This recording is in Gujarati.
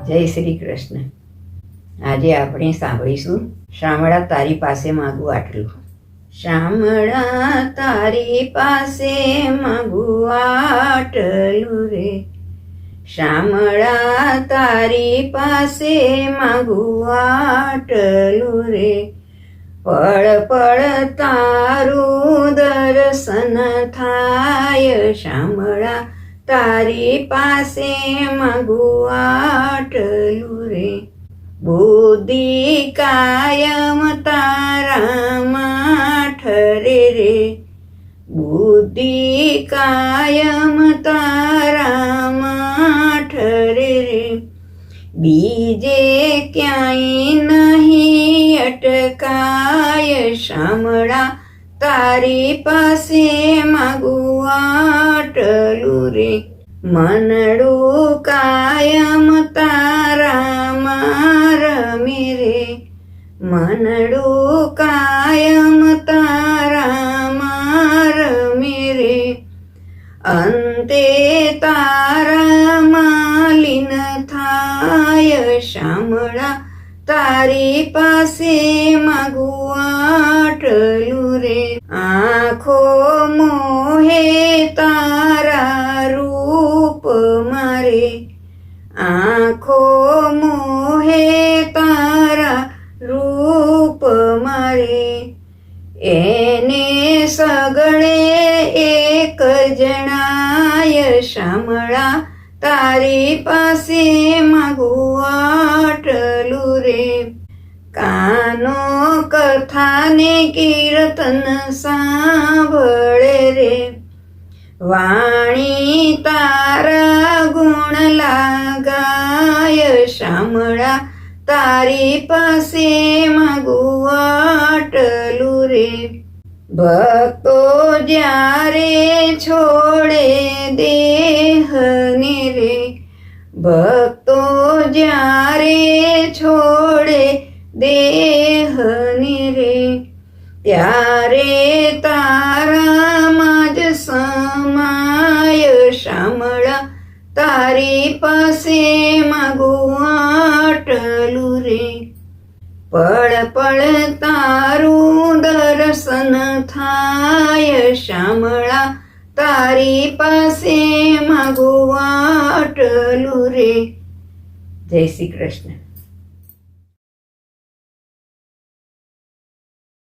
જય શ્રી કૃષ્ણ. આજે આપણે સાંભળીશું શામળા તારી પાસે માગું આટલું. શામળા તારી પાસે માગું આટલું રે, શામળા તારી પાસે માગું આટલું રે, પળ પળ તારું દર્શન થાય, શામળા તારી પાસે માગું આટલું રે. બુદ્ધિ કાયમ તારામાં ઠરે રે, બુદ્ધિ કાયમ તારામાં ઠરે રે, બીજે ક્યાંય નહીં અટકાય, શામળા તારી પાસે માગું આટલું રે. મનડું કાયમ તારામાં રમે રે, મનડું કાયમ તારામાં રમે રે, અંતે તારામાં લીન થાય, શામળા તારી પાસે માગું આટલું રે. આંખો મોહે તારા રૂપ મારે, આંખો મોહે તારા રૂપ મારે, એને સગળે એક જણાય, શામળા તારી પાસે માગું આટલું રે. કાનો કથાને કીર્તન સાંભળે રે, વાણી તારા ગુણ લાગાય, શામળા તારી પાસે માગું આટલું રે. ભક્તો જ્યારે છોડે દેહને રે, ભક્તો જ્યારે છોડે દેહને રે, ત્યારે તારામાં જ સમાય, શામળા તારી પાસે માગું આટલું રે. પળ પળ તારું દર્શન થાય, શામળા તારી પાસે માગું આટલું રે. જય શ્રી કૃષ્ણ.